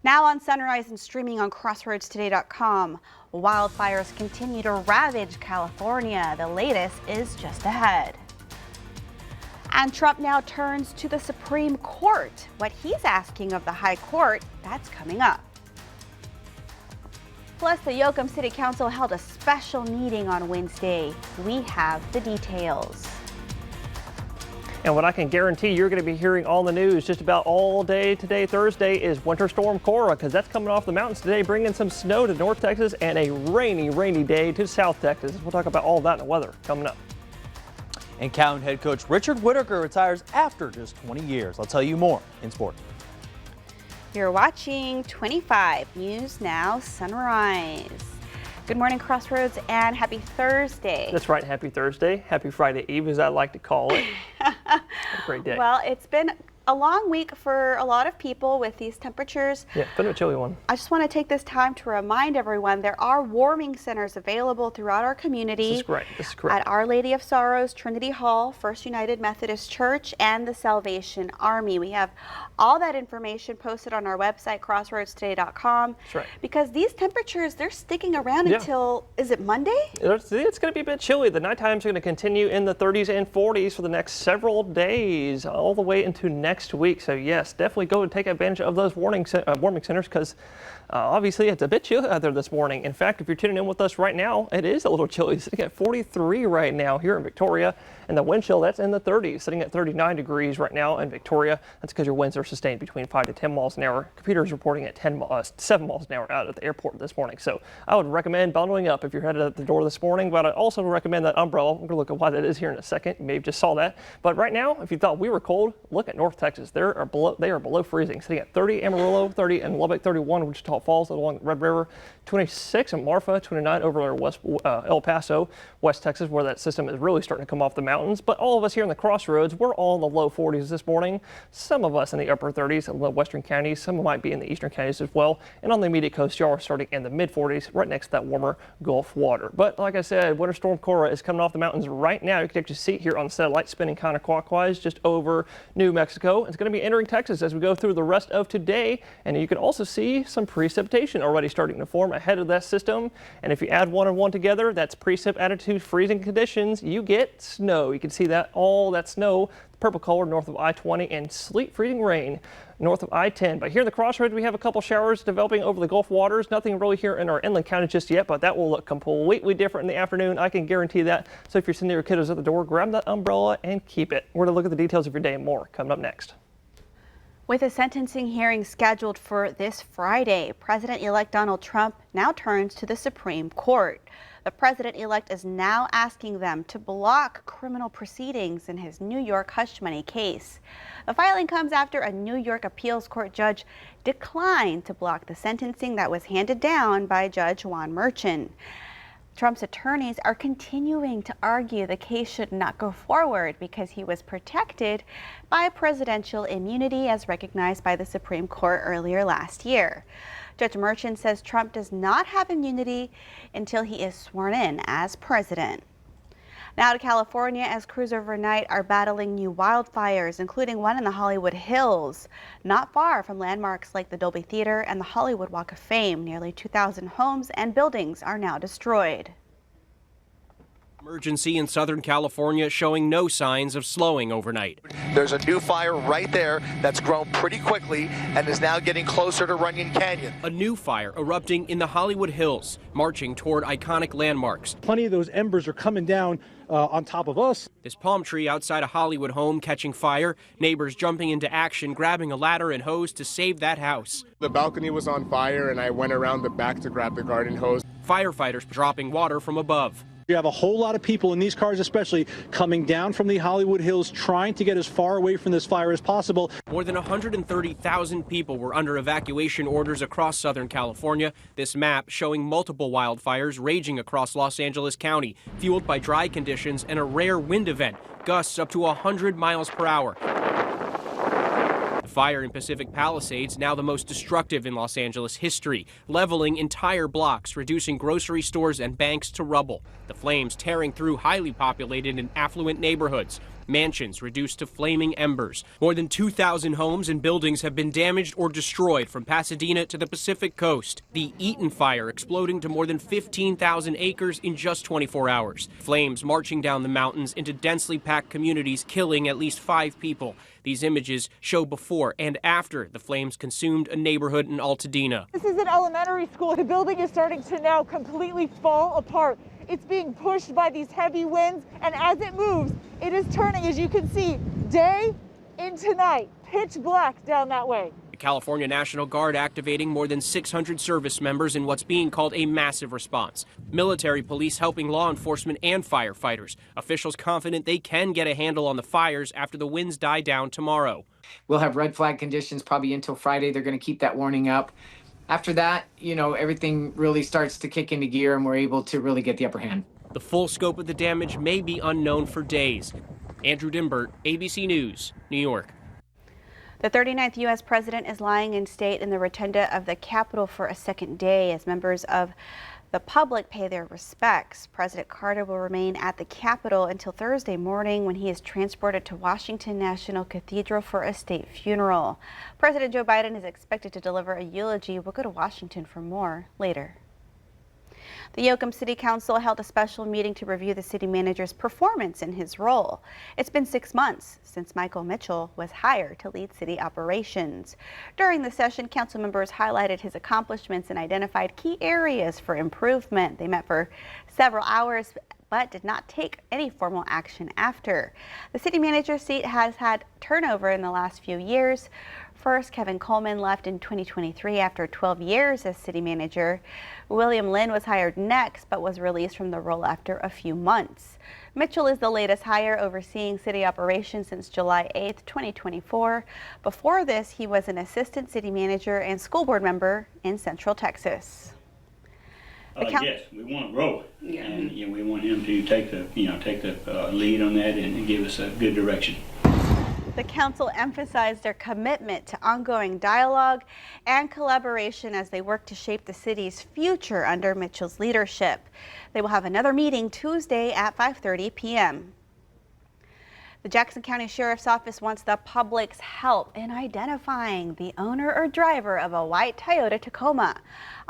Now on Sunrise and streaming on CrossroadsToday.com. Wildfires continue to ravage California. The latest is just ahead. And Trump now turns to the Supreme Court. What he's asking of the High Court, that's coming up. Plus, the Yoakum City Council held a special meeting on Wednesday. We have the details. And what I can guarantee you're going to be hearing on the news just about all day today, Thursday, is Winter Storm Cora, because that's coming off the mountains today, bringing some snow to North Texas and a rainy day to South Texas. We'll talk about all of that in the weather coming up. And Calhoun head coach Richard Whitaker retires after just 20 years. I'll tell you more in sport. You're watching 25 News Now Sunrise. Good morning, Crossroads, and happy Thursday. That's right, happy Thursday. Happy Friday Eve, as I like to call it. A great day. Well, it's been a long week for a lot of people with these temperatures. Yeah, been a chilly one. I just want to take this time to remind everyone there are warming centers available throughout our community. This is correct. At Our Lady of Sorrows, Trinity Hall, First United Methodist Church, and the Salvation Army. We have all that information posted on our website, CrossroadsToday.com. That's right. Because these temperatures, they're sticking around until, is it Monday? It's going to be a bit chilly. The night times are going to continue in the 30s and 40s for the next several days, all the way into next week. So yes, definitely go and take advantage of those warming centers, because obviously it's a bit chilly out there this morning. In fact, if you're tuning in with us right now, it is a little chilly. It's sitting at 43 right now here in Victoria, and the wind chill, that's in the 30s, sitting at 39 degrees right now in Victoria. That's because your winds are sustained between 5 to 10 miles an hour. Computer is reporting at 7 miles an hour out at the airport this morning. So I would recommend bundling up if you're headed out the door this morning, but I also recommend that umbrella. We're going to look at why that is here in a second. You may have just saw that. But right now, if you thought we were cold, look at North Texas. They are below freezing, sitting at 30 Amarillo, 30 in Lubbock, 31 Wichita Falls along the Red River, 26 in Marfa, 29 over there West El Paso, West Texas, where that system is really starting to come off the mountains. But all of us here in the Crossroads, we're all in the low 40s this morning. Some of us in the upper 30s in the western counties. Some might be in the eastern counties as well. And on the immediate coast, you are starting in the mid 40s, right next to that warmer Gulf water. But like I said, Winter Storm Cora is coming off the mountains right now. You can actually see it here on the satellite, spinning counterclockwise just over New Mexico. It's going to be entering Texas as we go through the rest of today. And you can also see some precipitation already starting to form ahead of that system. And if you add one and one together, that's precip attitude freezing conditions, you get snow. You can see that all that snow, purple color north of I-20, and sleet freezing rain north of I-10. But here in the Crossroads, we have a couple showers developing over the Gulf waters. Nothing really here in our inland county just yet, but that will look completely different in the afternoon. I can guarantee that. So if you're sending your kiddos at the door, grab that umbrella and keep it. We're going to look at the details of your day and more coming up next. With a sentencing hearing scheduled for this Friday, President-elect Donald Trump now turns to the Supreme Court. The president-elect is now asking them to block criminal proceedings in his New York hush money case. The filing comes after a New York appeals court judge declined to block the sentencing that was handed down by Judge Juan Merchan. Trump's attorneys are continuing to argue the case should not go forward because he was protected by presidential immunity as recognized by the Supreme Court earlier last year. Judge Merchan says Trump does not have immunity until he is sworn in as president. Now to California, as crews overnight are battling new wildfires, including one in the Hollywood Hills, not far from landmarks like the Dolby Theater and the Hollywood Walk of Fame. Nearly 2,000 homes and buildings are now destroyed. Emergency in Southern California showing no signs of slowing overnight. There's a new fire right there that's grown pretty quickly and is now getting closer to Runyon Canyon. A new fire erupting in the Hollywood Hills, marching toward iconic landmarks. Plenty of those embers are coming down on top of us. This palm tree outside a Hollywood home catching fire, neighbors jumping into action, grabbing a ladder and hose to save that house. The balcony was on fire and I went around the back to grab the garden hose. Firefighters dropping water from above. You have a whole lot of people in these cars especially coming down from the Hollywood Hills trying to get as far away from this fire as possible. More than 130,000 people were under evacuation orders across Southern California. This map showing multiple wildfires raging across Los Angeles County, fueled by dry conditions and a rare wind event, gusts up to 100 miles per hour. Fire in Pacific Palisades, now the most destructive in Los Angeles history, leveling entire blocks, reducing grocery stores and banks to rubble. The flames tearing through highly populated and affluent neighborhoods. Mansions reduced to flaming embers. More than 2,000 homes and buildings have been damaged or destroyed from Pasadena to the Pacific coast. The Eaton fire exploding to more than 15,000 acres in just 24 hours. Flames marching down the mountains into densely packed communities, killing at least 5 people. These images show before and after the flames consumed a neighborhood in Altadena. This is an elementary school. The building is starting to now completely fall apart. It's being pushed by these heavy winds, and as it moves, it is turning, as you can see, day into night, pitch black down that way. The California National Guard activating more than 600 service members in what's being called a massive response. Military police helping law enforcement and firefighters. Officials confident they can get a handle on the fires after the winds die down tomorrow. We'll have red flag conditions probably until Friday. They're going to keep that warning up. After that, everything really starts to kick into gear and we're able to really get the upper hand. The full scope of the damage may be unknown for days. Andrew Dimbert, ABC News, New York. The 39th U.S. president is lying in state in the rotunda of the Capitol for a second day as members of the public pay their respects. President Carter will remain at the Capitol until Thursday morning when he is transported to Washington National Cathedral for a state funeral. President Joe Biden is expected to deliver a eulogy. We'll go to Washington for more later. The Yoakum City Council held a special meeting to review the city manager's performance in his role. It's been 6 months since Michael Mitchell was hired to lead city operations. During the session, council members highlighted his accomplishments and identified key areas for improvement. They met for several hours but did not take any formal action after. The city manager's seat has had turnover in the last few years. First, Kevin Coleman left in 2023 after 12 years as city manager. William Lynn was hired next, but was released from the role after a few months. Mitchell is the latest hire, overseeing city operations since July 8th, 2024. Before this, he was an assistant city manager and school board member in Central Texas. Yes, we want to grow it, and we want him to take the lead on that and give us a good direction. The council emphasized their commitment to ongoing dialogue and collaboration as they work to shape the city's future under Mitchell's leadership. They will have another meeting Tuesday at 5:30 p.m. The Jackson County Sheriff's Office wants the public's help in identifying the owner or driver of a white Toyota Tacoma.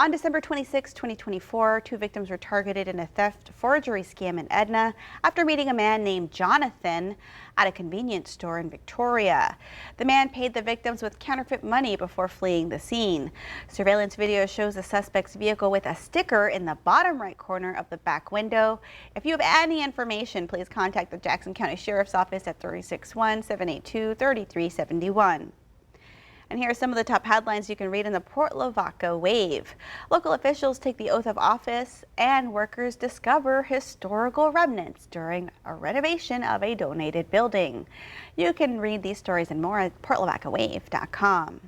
On December 26, 2024, 2 victims were targeted in a theft forgery scam in Edna after meeting a man named Jonathan at a convenience store in Victoria. The man paid the victims with counterfeit money before fleeing the scene. Surveillance video shows the suspect's vehicle with a sticker in the bottom right corner of the back window. If you have any information, please contact the Jackson County Sheriff's Office at 361-782-3371. And here are some of the top headlines you can read in the Port Lavaca Wave. Local officials take the oath of office and workers discover historical remnants during a renovation of a donated building. You can read these stories and more at portlavacawave.com.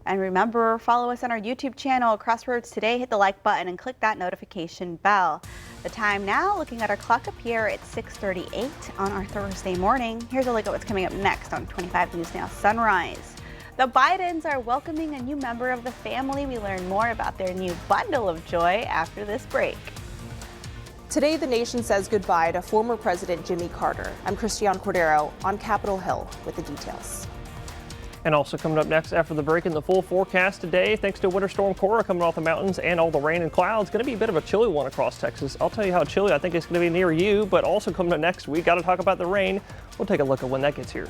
And remember, follow us on our YouTube channel, Crossroads Today. Hit the like button and click that notification bell. The time now, looking at our clock up here, it's 6:38 on our Thursday morning. Here's a look at what's coming up next on 25 News Now Sunrise. The Bidens are welcoming a new member of the family. We learn more about their new bundle of joy after this break. Today, the nation says goodbye to former President Jimmy Carter. I'm Christiane Cordero on Capitol Hill with the details. And also coming up next after the break in the full forecast today, thanks to Winter Storm Cora coming off the mountains and all the rain and clouds, going to be a bit of a chilly one across Texas. I'll tell you how chilly I think it's going to be near you, but also coming up next week, got to talk about the rain. We'll take a look at when that gets here.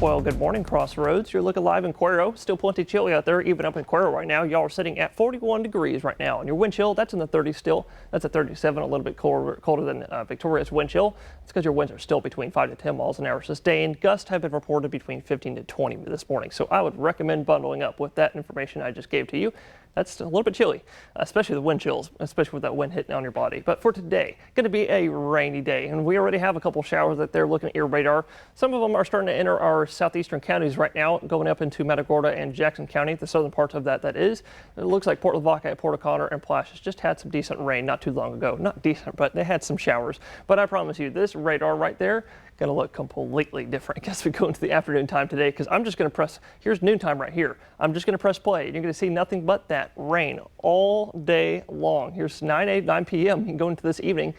Well, good morning, Crossroads. You're looking live in Cuero. Still plenty chilly out there, even up in Cuero right now. Y'all are sitting at 41 degrees right now. And your wind chill, that's in the 30s still. That's at 37, a little bit colder than Victoria's wind chill. It's because your winds are still between 5 to 10 miles an hour sustained. Gusts have been reported between 15 to 20 this morning. So I would recommend bundling up with that information I just gave to you. That's a little bit chilly, especially the wind chills, especially with that wind hitting on your body. But for today, going to be a rainy day, and we already have a couple showers that they're looking at your radar. Some of them are starting to enter our southeastern counties right now, going up into Matagorda and Jackson County, the southern parts of that is. It looks like Port Lavaca, Port O'Connor, and Plashes just had some decent rain not too long ago. Not decent, but they had some showers. But I promise you, this radar right there going to look completely different as we go into the afternoon time today, because I'm just going to press, here's noontime right here. I'm just going to press play, and you're going to see nothing but that rain all day long. Here's 9 p.m. You can go into this evening.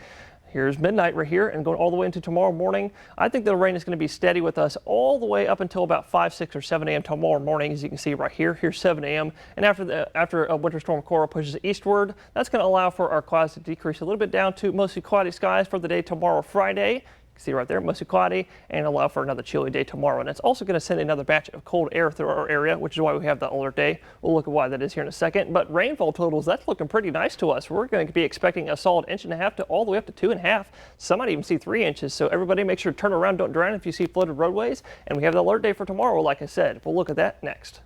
Here's midnight right here and going all the way into tomorrow morning. I think the rain is going to be steady with us all the way up until about 5, 6, or 7 a.m. tomorrow morning, as you can see right here. Here's 7 a.m. And after a winter storm Cora pushes eastward, that's going to allow for our clouds to decrease a little bit down to mostly cloudy skies for the day tomorrow, Friday. See right there, mostly cloudy, and allow for another chilly day tomorrow. And it's also going to send another batch of cold air through our area, which is why we have the alert day. We'll look at why that is here in a second. But rainfall totals, that's looking pretty nice to us. We're going to be expecting a solid 1.5 inches to all the way up to 2.5. Some might even see 3 inches. So everybody make sure to turn around, don't drown if you see flooded roadways. And we have the alert day for tomorrow, like I said. We'll look at that next.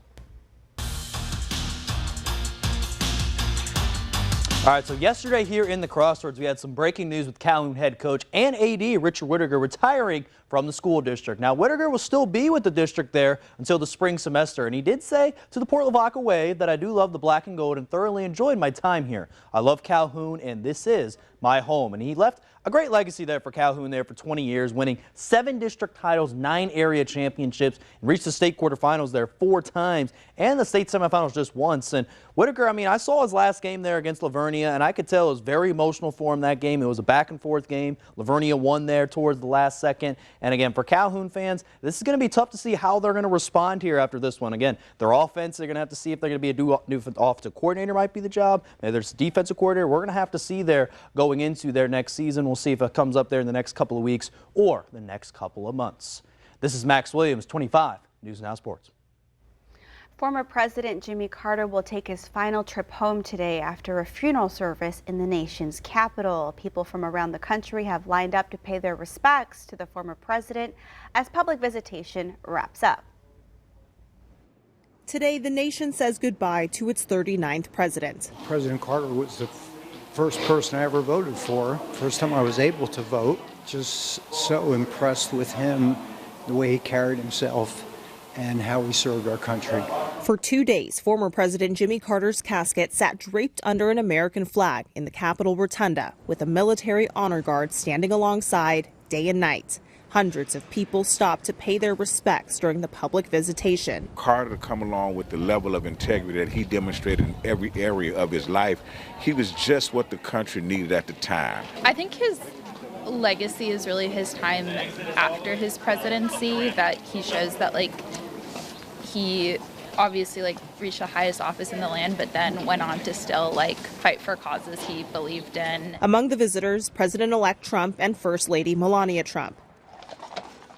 All right, so yesterday here in the Crossroads, we had some breaking news with Calhoun head coach and AD Richard Whittaker retiring from the school district. Now, Whittaker will still be with the district there until the spring semester, and he did say to the Port Lavaca Way that I do love the black and gold and thoroughly enjoyed my time here. I love Calhoun, and this is my home. And he left a great legacy there for Calhoun there for 20 years, winning 7 district titles, 9 area championships, and reached the state quarterfinals there 4 times, and the state semifinals just once. And Whittaker, I mean, I saw his last game there against Lavernia, and I could tell it was very emotional for him that game. It was a back-and-forth game. Lavernia won there towards the last second. And again, for Calhoun fans, this is going to be tough to see how they're going to respond here after this one. Again, their offense, they're going to have to see if they're going to be a new offensive coordinator might be the job. Maybe there's a defensive coordinator. We're going to have to see there going into their next season. We'll see if it comes up there in the next couple of weeks or the next couple of months. This is Max Williams, 25 News Now Sports. Former President Jimmy Carter will take his final trip home today after a funeral service in the nation's capital. People from around the country have lined up to pay their respects to the former president as public visitation wraps up. Today, the nation says goodbye to its 39th president. President Carter was the first person I ever voted for. First time I was able to vote. Just so impressed with him, the way he carried himself and how he served our country. For 2 days, former President Jimmy Carter's casket sat draped under an American flag in the Capitol Rotunda with a military honor guard standing alongside day and night. Hundreds of people stopped to pay their respects during the public visitation. Carter to come along with the level of integrity that he demonstrated in every area of his life, he was just what the country needed at the time. I think his legacy is really his time after his presidency, that he shows that he obviously reached the highest office in the land, but then went on to still fight for causes he believed in. Among the visitors, President-elect Trump and First Lady Melania Trump.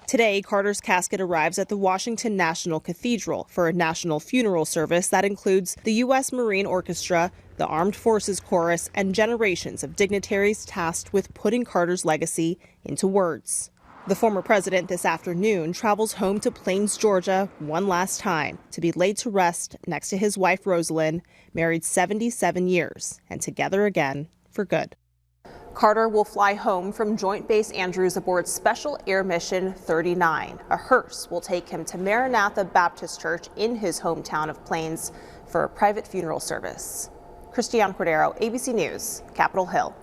Today, Carter's casket arrives at the Washington National Cathedral for a national funeral service that includes the U.S. Marine Orchestra, the Armed Forces Chorus, and generations of dignitaries tasked with putting Carter's legacy into words. The former president this afternoon travels home to Plains, Georgia one last time to be laid to rest next to his wife, Rosalind, married 77 years and together again for good. Carter will fly home from Joint Base Andrews aboard Special Air Mission 39. A hearse will take him to Maranatha Baptist Church in his hometown of Plains for a private funeral service. Christiane Cordero, ABC News, Capitol Hill.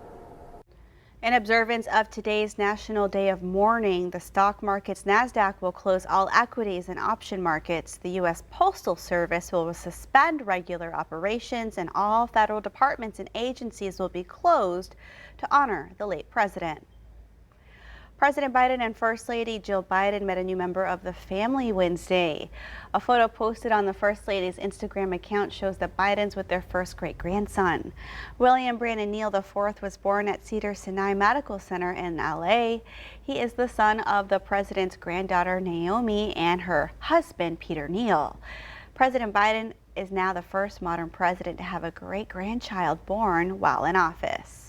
In observance of today's National Day of Mourning, the stock market's NASDAQ will close all equities and option markets. The U.S. Postal Service will suspend regular operations, and all federal departments and agencies will be closed to honor the late president. President Biden and First Lady Jill Biden met a new member of the family Wednesday. A photo posted on the First Lady's Instagram account shows the Bidens with their first great-grandson. William Brandon Neal IV was born at Cedars-Sinai Medical Center in LA. He is the son of the president's granddaughter Naomi and her husband Peter Neal. President Biden is now the first modern president to have a great-grandchild born while in office.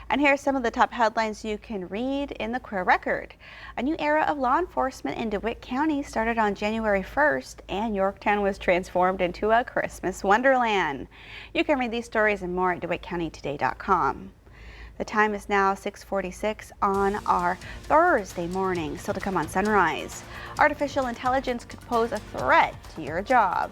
And here's some of the top headlines you can read in the Career Record. A new era of law enforcement in DeWitt County started on January 1st, and Yorktown was transformed into a Christmas wonderland. You can read these stories and more at DeWittCountyToday.com. The time is now 6:46 on our Thursday morning. Still to come on Sunrise. Artificial intelligence could pose a threat to your job.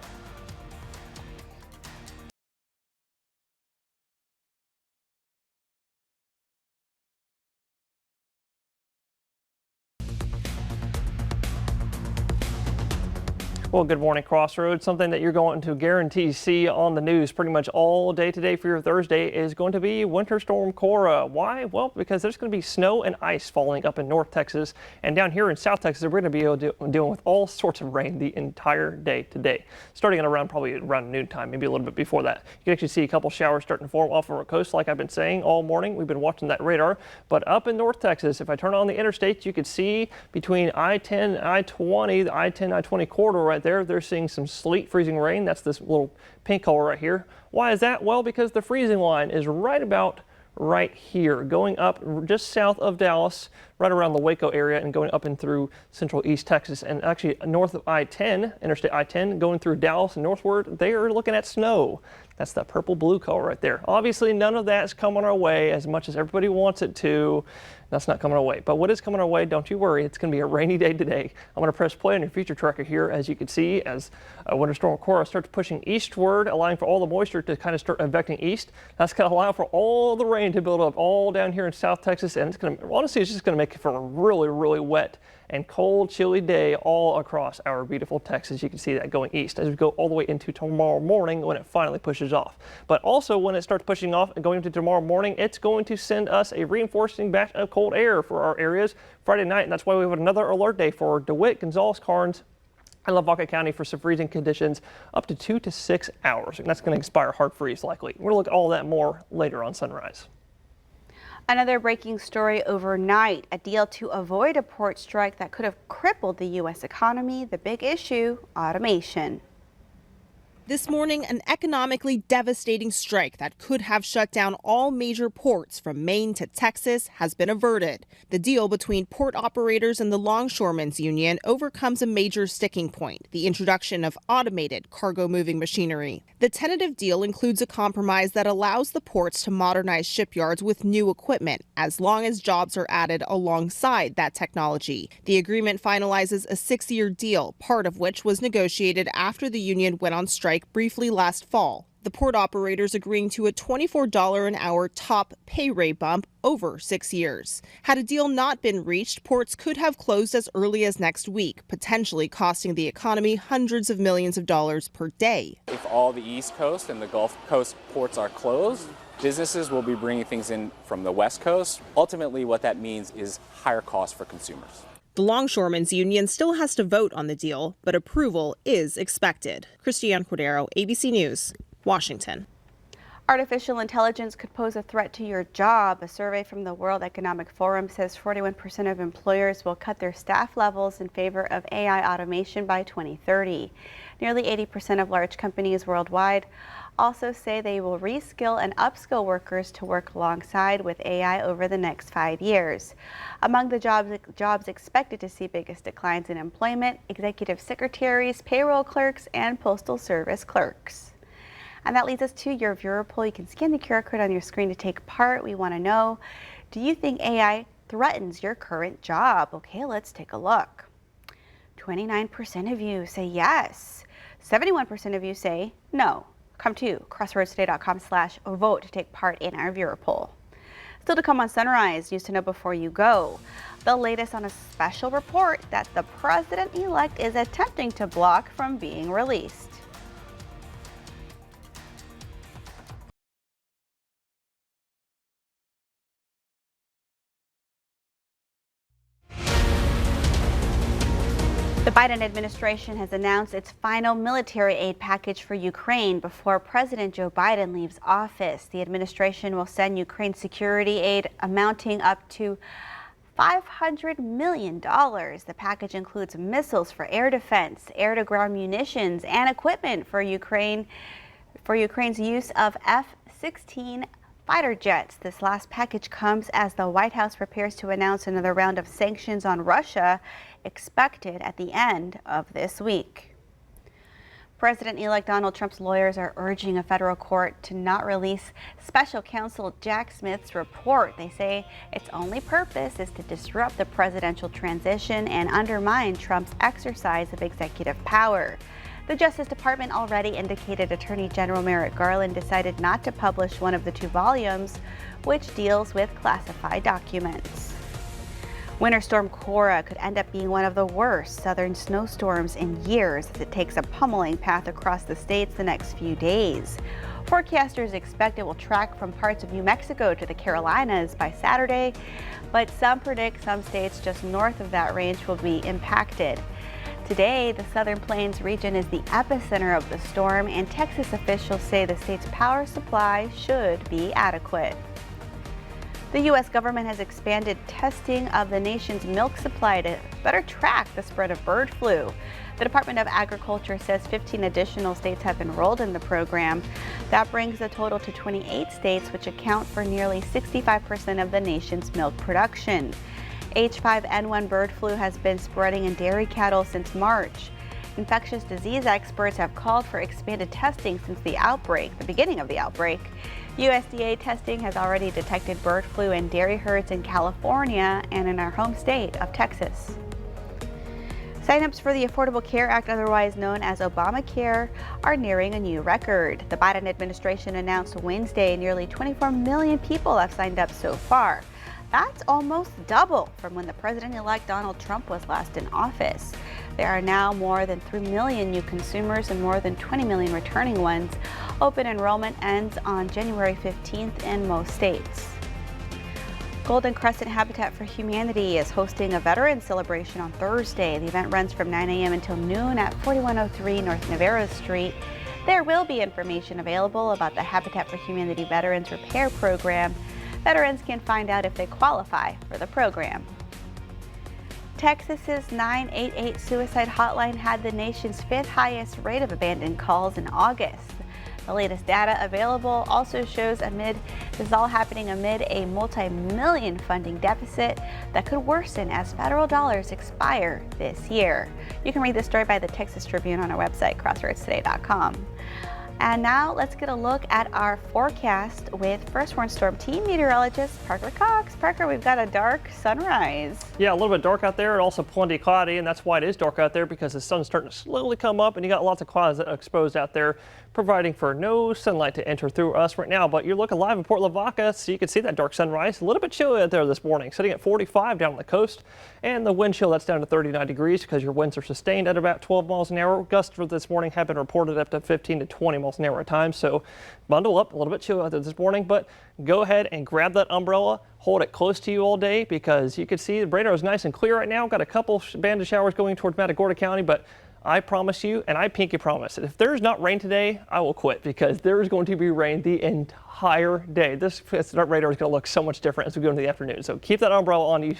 Well, good morning, Crossroads. Something that you're going to guarantee see on the news pretty much all day today for your Thursday is going to be Winter Storm Cora. Why? Well, because there's going to be snow and ice falling up in North Texas, and down here in South Texas, we're going to be able to deal with all sorts of rain the entire day today, starting at probably around noontime, maybe a little bit before that. You can actually see a couple showers starting to form off of our coast, like I've been saying all morning. We've been watching that radar, but up in North Texas, if I turn on the interstate, you could see between I-10 and I-20, the I-10, I-20 corridor right there, they're seeing some sleet, freezing rain. That's this little pink color right here. Why is that? Well, because the freezing line is right about right here, going up just south of Dallas, right around the Waco area, and going up and through central East Texas. And actually north of I-10, Interstate I-10, going through Dallas and northward, they are looking at snow. That's that purple blue color right there. Obviously, none of that's coming our way as much as everybody wants it to. That's not coming our way. But what is coming our way, don't you worry, it's going to be a rainy day today. I'm going to press play on your future tracker here, as you can see, as Winter Storm Cora starts pushing eastward, allowing for all the moisture to kind of start advecting east. That's going to allow for all the rain to build up all down here in South Texas, and it's going to, honestly, it's just going to make it for a really, really wet and cold, chilly day all across our beautiful Texas. You can see that going east as we go all the way into tomorrow morning when it finally pushes off. But also when it starts pushing off and going into tomorrow morning, it's going to send us a reinforcing batch of cold air for our areas Friday night. And that's why we have another alert day for DeWitt, Gonzales, Karnes, and Lavaca County for some freezing conditions up to 2 to 6 hours. And that's going to expire hard freeze likely. We're going to look at all that more later on Sunrise. Another breaking story overnight, a deal to avoid a port strike that could have crippled the U.S. economy. The big issue, automation. This morning, an economically devastating strike that could have shut down all major ports from Maine to Texas has been averted. The deal between port operators and the Longshoremen's Union overcomes a major sticking point, the introduction of automated cargo moving machinery. The tentative deal includes a compromise that allows the ports to modernize shipyards with new equipment, as long as jobs are added alongside that technology. The agreement finalizes a 6-year deal, part of which was negotiated after the union went on strike briefly last fall. The port operators agreeing to a $24 an hour top pay rate bump over 6 years. Had a deal not been reached, ports could have closed as early as next week, potentially costing the economy hundreds of millions of dollars per day. If all the East Coast and the Gulf Coast ports are closed, businesses will be bringing things in from the West Coast. Ultimately, what that means is higher costs for consumers. The Longshoremen's Union still has to vote on the deal, but approval is expected. Christiane Cordero, ABC News, Washington. Artificial intelligence could pose a threat to your job. A survey from the World Economic Forum says 41% of employers will cut their staff levels in favor of AI automation by 2030. Nearly 80% of large companies worldwide also say they will reskill and upskill workers to work alongside with AI over the next 5 years. Among the jobs expected to see biggest declines in employment, executive secretaries, payroll clerks, and postal service clerks. And that leads us to your viewer poll. You can scan the QR code on your screen to take part. We want to know, do you think AI threatens your current job? Okay, let's take a look. 29% of you say yes. 71% of you say no. Come to crossroadstoday.com/vote to take part in our viewer poll. Still to come on Sunrise, news to know before you go. The latest on a special report that the president-elect is attempting to block from being released. The Biden administration has announced its final military aid package for Ukraine before President Joe Biden leaves office. The administration will send Ukraine security aid amounting up to $500 million. The package includes missiles for air defense, air-to-ground munitions, and equipment for Ukraine's use of F-16 fighter jets. This last package comes as the White House prepares to announce another round of sanctions on Russia, expected at the end of this week. President-elect Donald Trump's lawyers are urging a federal court to not release special counsel Jack Smith's report. They say its only purpose is to disrupt the presidential transition and undermine Trump's exercise of executive power. The Justice Department already indicated Attorney General Merrick Garland decided not to publish one of the 2 volumes, which deals with classified documents. Winter Storm Cora could end up being one of the worst southern snowstorms in years as it takes a pummeling path across the states the next few days. Forecasters expect it will track from parts of New Mexico to the Carolinas by Saturday, but some predict some states just north of that range will be impacted. Today, the Southern Plains region is the epicenter of the storm, and Texas officials say the state's power supply should be adequate. The U.S. government has expanded testing of the nation's milk supply to better track the spread of bird flu. The Department of Agriculture says 15 additional states have enrolled in the program. That brings the total to 28 states, which account for nearly 65% of the nation's milk production. H5N1 bird flu has been spreading in dairy cattle since March. Infectious disease experts have called for expanded testing since the beginning of the outbreak. USDA testing has already detected bird flu in dairy herds in California and in our home state of Texas. Sign-ups for the Affordable Care Act, otherwise known as Obamacare, are nearing a new record. The Biden administration announced Wednesday nearly 24 million people have signed up so far. That's almost double from when the president-elect Donald Trump was last in office. There are now more than 3 million new consumers and more than 20 million returning ones. Open enrollment ends on January 15th in most states. Golden Crescent Habitat for Humanity is hosting a veterans celebration on Thursday. The event runs from 9 a.m. until noon at 4103 North Navarro Street. There will be information available about the Habitat for Humanity Veterans Repair Program. Veterans can find out if they qualify for the program. Texas's 988 suicide hotline had the nation's 5th highest rate of abandoned calls in August. The latest data available also shows this is all happening amid a multi-million funding deficit that could worsen as federal dollars expire this year. You can read this story by the Texas Tribune on our website, crossroadstoday.com. And now let's get a look at our forecast with First Warn Storm Team meteorologist Parker Cox. Parker, we've got a dark sunrise. Yeah, a little bit dark out there and also plenty cloudy, and that's why it is dark out there, because the sun's starting to slowly come up and you got lots of clouds exposed out there, providing for no sunlight to enter through us right now. But you're looking live in Port Lavaca, so you can see that dark sunrise. A little bit chilly out there this morning, sitting at 45 down on the coast, and the wind chill, that's down to 39 degrees because your winds are sustained at about 12 miles an hour. Gusts for this morning have been reported up to 15 to 20 miles an hour at times, so bundle up. A little bit chilly out there this morning, but go ahead and grab that umbrella. Hold it close to you all day, because you can see the radar is nice and clear right now. Got a couple banded showers going towards Matagorda County, but I promise you, and I pinky promise, if there's not rain today, I will quit, because there is going to be rain the entire day. This radar is going to look so much different as we go into the afternoon. So keep that umbrella on you,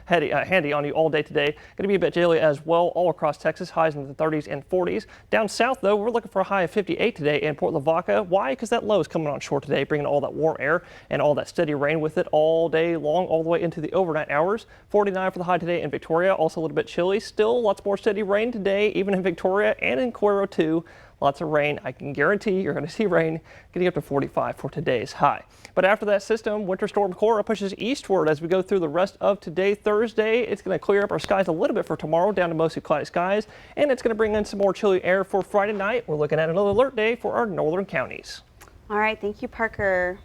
handy on you all day today. Going to be a bit chilly as well all across Texas. Highs in the 30s and 40s. Down south, though, we're looking for a high of 58 today in Port Lavaca. Why? Because that low is coming on shore today, bringing all that warm air and all that steady rain with it all day long, all the way into the overnight hours. 49 for the high today in Victoria. Also a little bit chilly. Still lots more steady rain today, even in Victoria and in Cuero too. Lots of rain. I can guarantee you're going to see rain getting up to 45 for today's high. But after that system, Winter Storm Cora pushes eastward as we go through the rest of today, Thursday. It's going to clear up our skies a little bit for tomorrow, down to mostly cloudy skies, and it's going to bring in some more chilly air for Friday night. We're looking at another alert day for our northern counties. All right, thank you, Parker.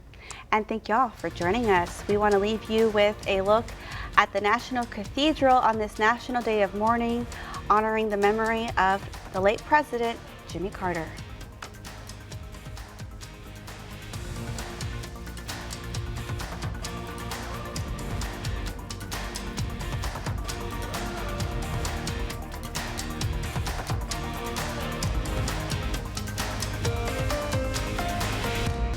And thank y'all for joining us. We want to leave you with a look at the National Cathedral on this National Day of Mourning, honoring the memory of the late President Jimmy Carter.